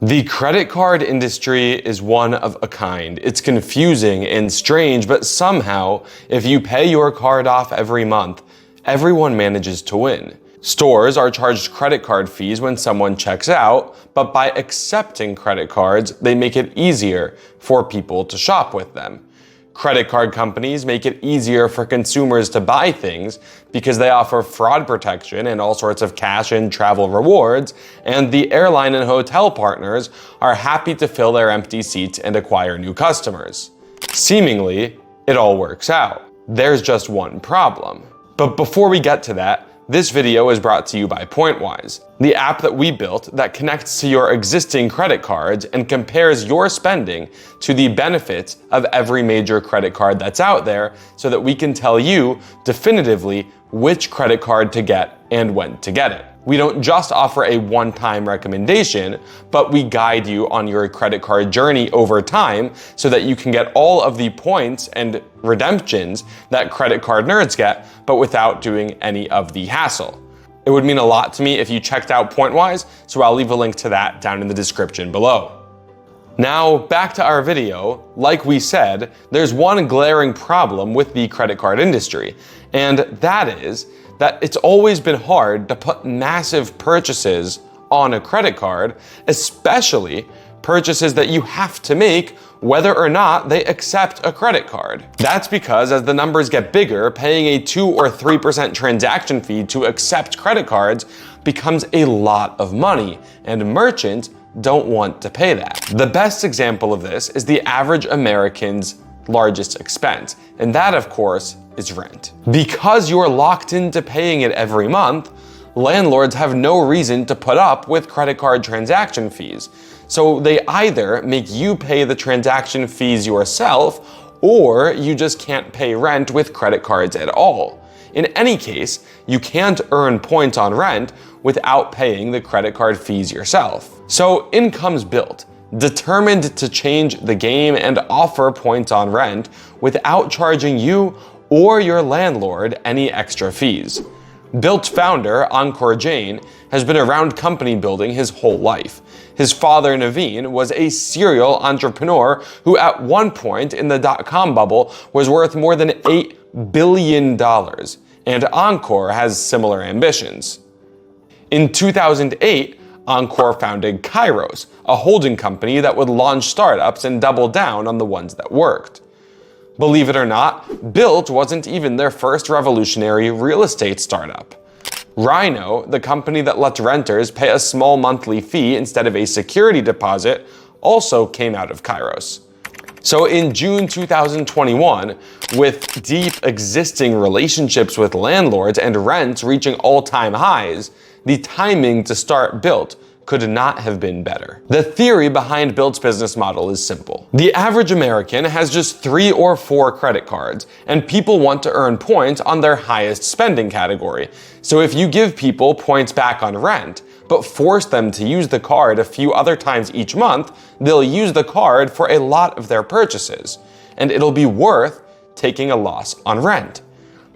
The credit card industry is one of a kind. It's confusing and strange, but somehow, if you pay your card off every month, everyone manages to win. Stores are charged credit card fees when someone checks out, but by accepting credit cards, they make it easier for people to shop with them. Credit card companies make it easier for consumers to buy things because they offer fraud protection and all sorts of cash and travel rewards, and the airline and hotel partners are happy to fill their empty seats and acquire new customers. Seemingly, it all works out. There's just one problem. But before we get to that, this video is brought to you by Pointwise, the app that we built that connects to your existing credit cards and compares your spending to the benefits of every major credit card that's out there so that we can tell you definitively which credit card to get and when to get it. We don't just offer a one-time recommendation, but we guide you on your credit card journey over time so that you can get all of the points and redemptions that credit card nerds get, but without doing any of the hassle. It would mean a lot to me if you checked out Pointwise, so I'll leave a link to that down in the description below. Now, back to our video. Like we said, there's one glaring problem with the credit card industry, and that is that it's always been hard to put massive purchases on a credit card, especially purchases that you have to make whether or not they accept a credit card. That's because as the numbers get bigger, paying a 2 or 3% transaction fee to accept credit cards becomes a lot of money, and merchants don't want to pay that. The best example of this is the average American's largest expense, and that, of course, is rent. Because you're locked into paying it every month, landlords have no reason to put up with credit card transaction fees. So they either make you pay the transaction fees yourself, or you just can't pay rent with credit cards at all. In any case, you can't earn points on rent without paying the credit card fees yourself. So in comes Bilt, determined to change the game and offer points on rent without charging you or your landlord any extra fees. Bilt's founder, Ankur Jain, has been around company building his whole life. His father, Naveen, was a serial entrepreneur who at one point in the dot-com bubble was worth more than $8 billion, and Ankur has similar ambitions. In 2008, Ankur founded Kairos, a holding company that would launch startups and double down on the ones that worked. Believe it or not, Bilt wasn't even their first revolutionary real estate startup. Rhino, the company that lets renters pay a small monthly fee instead of a security deposit, also came out of Kairos. So in June 2021, with deep existing relationships with landlords and rents reaching all-time highs, the timing to start Bilt could not have been better. The theory behind Bilt's business model is simple. The average American has just 3 or 4 credit cards, and people want to earn points on their highest spending category. So if you give people points back on rent, but force them to use the card a few other times each month, they'll use the card for a lot of their purchases, and it'll be worth taking a loss on rent.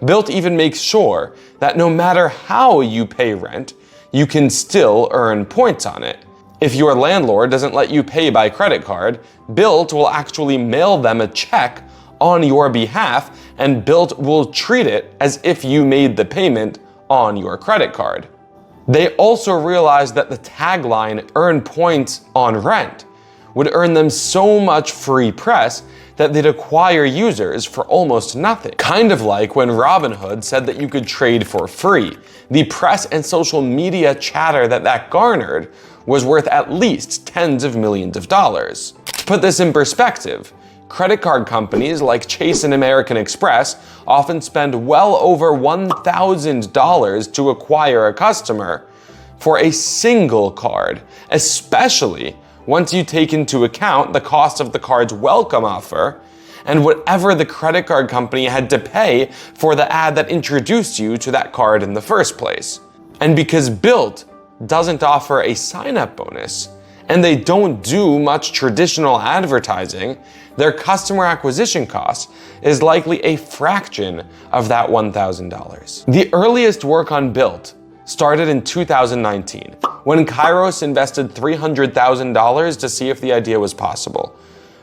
Bilt even makes sure that no matter how you pay rent, you can still earn points on it. If your landlord doesn't let you pay by credit card, Bilt will actually mail them a check on your behalf, and Bilt will treat it as if you made the payment on your credit card. They also realized that the tagline "earn points on rent" would earn them so much free press that they'd acquire users for almost nothing. Kind of like when Robinhood said that you could trade for free. The press and social media chatter that garnered was worth at least tens of millions of dollars. To put this in perspective, credit card companies like Chase and American Express often spend well over $1,000 to acquire a customer for a single card, especially once you take into account the cost of the card's welcome offer and whatever the credit card company had to pay for the ad that introduced you to that card in the first place. And because Bilt doesn't offer a sign-up bonus, and they don't do much traditional advertising, their customer acquisition cost is likely a fraction of that $1,000. The earliest work on Bilt started in 2019, when Kairos invested $300,000 to see if the idea was possible.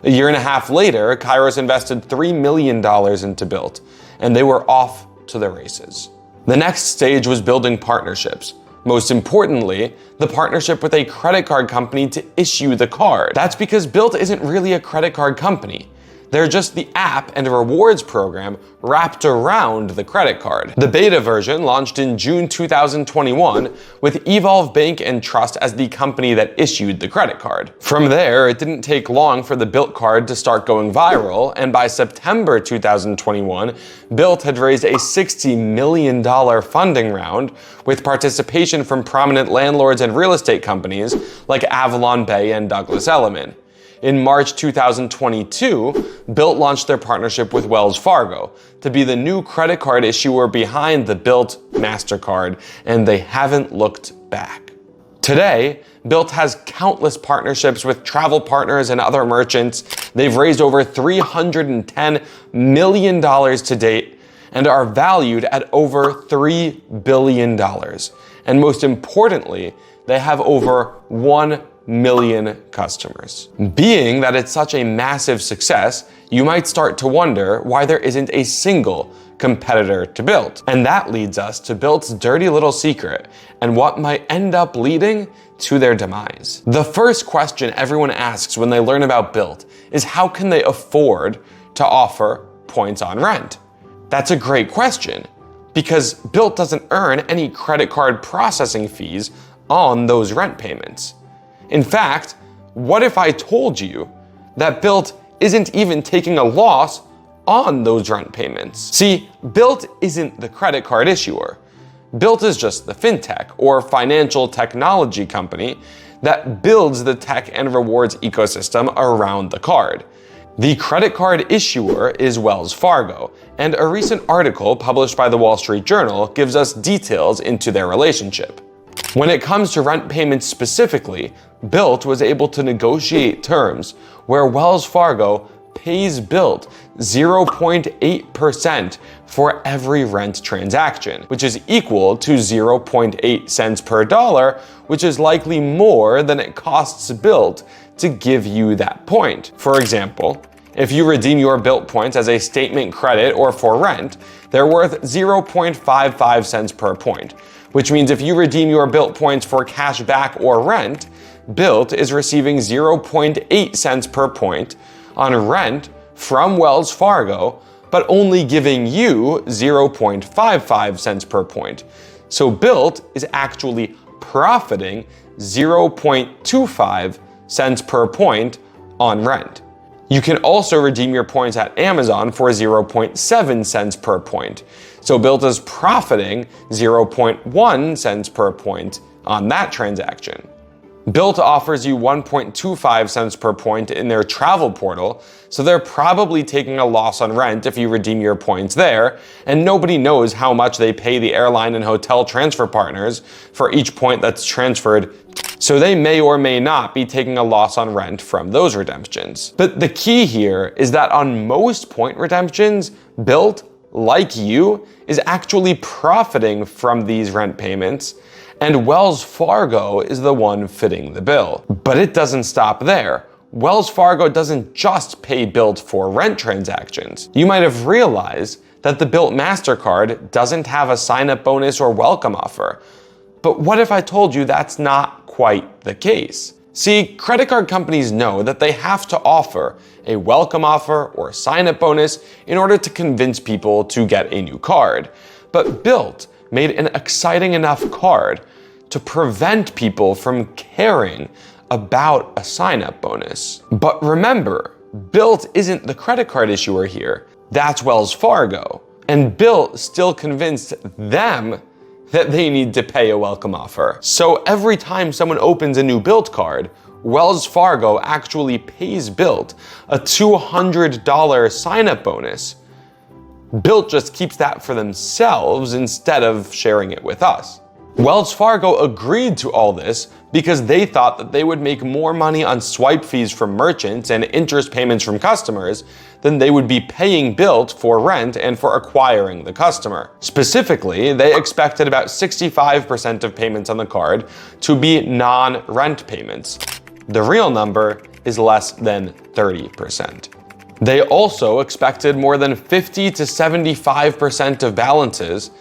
A year and a half later, Kairos invested $3 million into Bilt, and they were off to the races. The next stage was building partnerships. Most importantly, the partnership with a credit card company to issue the card. That's because Bilt isn't really a credit card company. They're just the app and rewards program wrapped around the credit card. The beta version launched in June 2021 with Evolve Bank and Trust as the company that issued the credit card. From there, it didn't take long for the Bilt card to start going viral, and by September 2021, Bilt had raised a $60 million funding round with participation from prominent landlords and real estate companies like Avalon Bay and Douglas Elliman. In March 2022, Bilt launched their partnership with Wells Fargo to be the new credit card issuer behind the Bilt Mastercard, and they haven't looked back. Today, Bilt has countless partnerships with travel partners and other merchants. They've raised over $310 million to date and are valued at over $3 billion. And most importantly, they have over 1 million customers. Being that it's such a massive success, you might start to wonder why there isn't a single competitor to Bilt. And that leads us to Bilt's dirty little secret and what might end up leading to their demise. The first question everyone asks when they learn about Bilt is how can they afford to offer points on rent? That's a great question because Bilt doesn't earn any credit card processing fees on those rent payments. In fact, what if I told you that Bilt isn't even taking a loss on those rent payments? See, Bilt isn't the credit card issuer. Bilt is just the fintech or financial technology company that builds the tech and rewards ecosystem around the card. The credit card issuer is Wells Fargo, and a recent article published by the Wall Street Journal gives us details into their relationship. When it comes to rent payments specifically, Bilt was able to negotiate terms where Wells Fargo pays Bilt 0.8% for every rent transaction, which is equal to 0.8 cents per dollar, which is likely more than it costs Bilt to give you that point. For example, if you redeem your Bilt points as a statement credit or for rent, they're worth 0.55 cents per point, which means if you redeem your Bilt points for cash back or rent, Bilt is receiving 0.8 cents per point on rent from Wells Fargo, but only giving you 0.55 cents per point. So Bilt is actually profiting 0.25 cents per point on rent. You can also redeem your points at Amazon for 0.7 cents per point. So Bilt is profiting 0.1 cents per point on that transaction. Bilt offers you 1.25 cents per point in their travel portal, so they're probably taking a loss on rent if you redeem your points there, and nobody knows how much they pay the airline and hotel transfer partners for each point that's transferred, so they may or may not be taking a loss on rent from those redemptions. But the key here is that on most point redemptions, Bilt, like you, is actually profiting from these rent payments, and Wells Fargo is the one footing the bill. But it doesn't stop there. Wells Fargo doesn't just pay Bilt for rent transactions. You might have realized that the Bilt Mastercard doesn't have a sign-up bonus or welcome offer. But what if I told you that's not quite the case? See, credit card companies know that they have to offer a welcome offer or sign-up bonus in order to convince people to get a new card. But Bilt made an exciting enough card to prevent people from caring about a sign-up bonus. But remember, Bilt isn't the credit card issuer here. That's Wells Fargo. And Bilt still convinced them that they need to pay a welcome offer. So every time someone opens a new Bilt card, Wells Fargo actually pays Bilt a $200 sign-up bonus. Bilt just keeps that for themselves instead of sharing it with us. Wells Fargo agreed to all this because they thought that they would make more money on swipe fees from merchants and interest payments from customers than they would be paying Bilt for rent and for acquiring the customer. Specifically, they expected about 65% of payments on the card to be non-rent payments. The real number is less than 30%. They also expected more than 50 to 75% of balances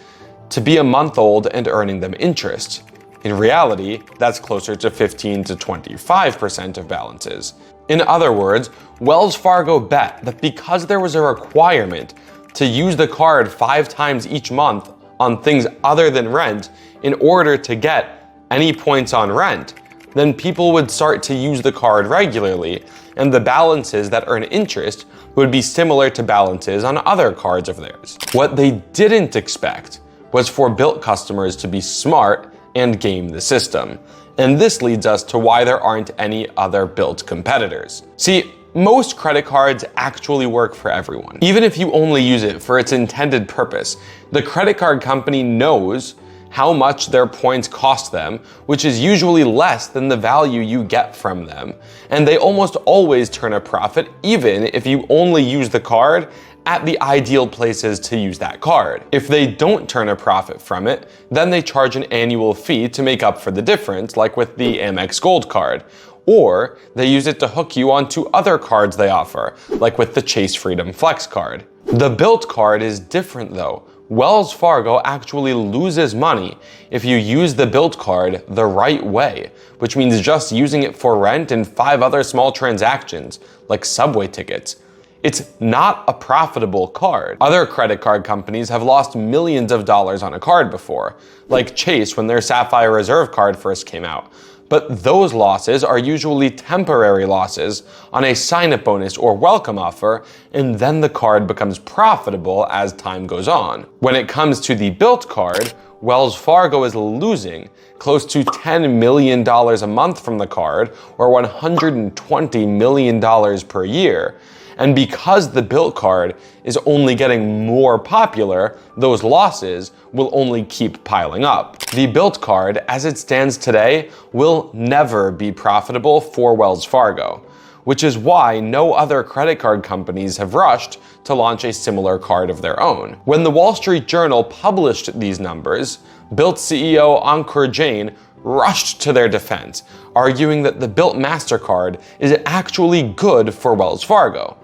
to be a month old and earning them interest. In reality, that's closer to 15 to 25% of balances. In other words, Wells Fargo bet that because there was a requirement to use the card 5 times each month on things other than rent in order to get any points on rent, then people would start to use the card regularly, and the balances that earn interest would be similar to balances on other cards of theirs. What they didn't expect was for Bilt customers to be smart and game the system. And this leads us to why there aren't any other Bilt competitors. See, most credit cards actually work for everyone. Even if you only use it for its intended purpose, the credit card company knows how much their points cost them, which is usually less than the value you get from them. And they almost always turn a profit, even if you only use the card at the ideal places to use that card. If they don't turn a profit from it, then they charge an annual fee to make up for the difference, like with the Amex Gold card. Or they use it to hook you onto other cards they offer, like with the Chase Freedom Flex card. The Bilt card is different though. Wells Fargo actually loses money if you use the Bilt card the right way, which means just using it for rent and 5 other small transactions, like subway tickets. It's not a profitable card. Other credit card companies have lost millions of dollars on a card before, like Chase when their Sapphire Reserve card first came out. But those losses are usually temporary losses on a sign-up bonus or welcome offer, and then the card becomes profitable as time goes on. When it comes to the Bilt card, Wells Fargo is losing close to $10 million a month from the card, or $120 million per year. And because the Bilt card is only getting more popular, those losses will only keep piling up. The Bilt card, as it stands today, will never be profitable for Wells Fargo, which is why no other credit card companies have rushed to launch a similar card of their own. When the Wall Street Journal published these numbers, Bilt CEO Ankur Jain rushed to their defense, arguing that the Bilt Mastercard is actually good for Wells Fargo.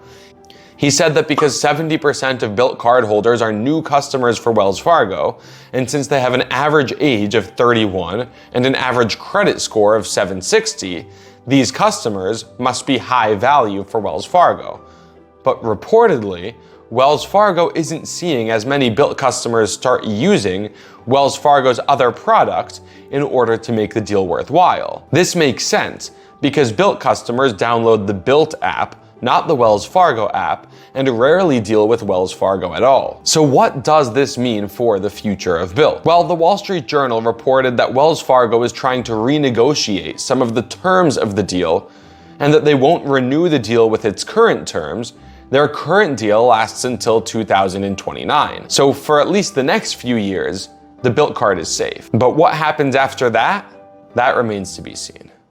He said that because 70% of Bilt cardholders are new customers for Wells Fargo, and since they have an average age of 31 and an average credit score of 760, these customers must be high value for Wells Fargo. But reportedly, Wells Fargo isn't seeing as many Bilt customers start using Wells Fargo's other products in order to make the deal worthwhile. This makes sense because Bilt customers download the Bilt app, not the Wells Fargo app, and rarely deal with Wells Fargo at all. So what does this mean for the future of Bilt? Well, the Wall Street Journal reported that Wells Fargo is trying to renegotiate some of the terms of the deal, and that they won't renew the deal with its current terms. Their current deal lasts until 2029. So for at least the next few years, the Bilt card is safe. But what happens after that? That remains to be seen.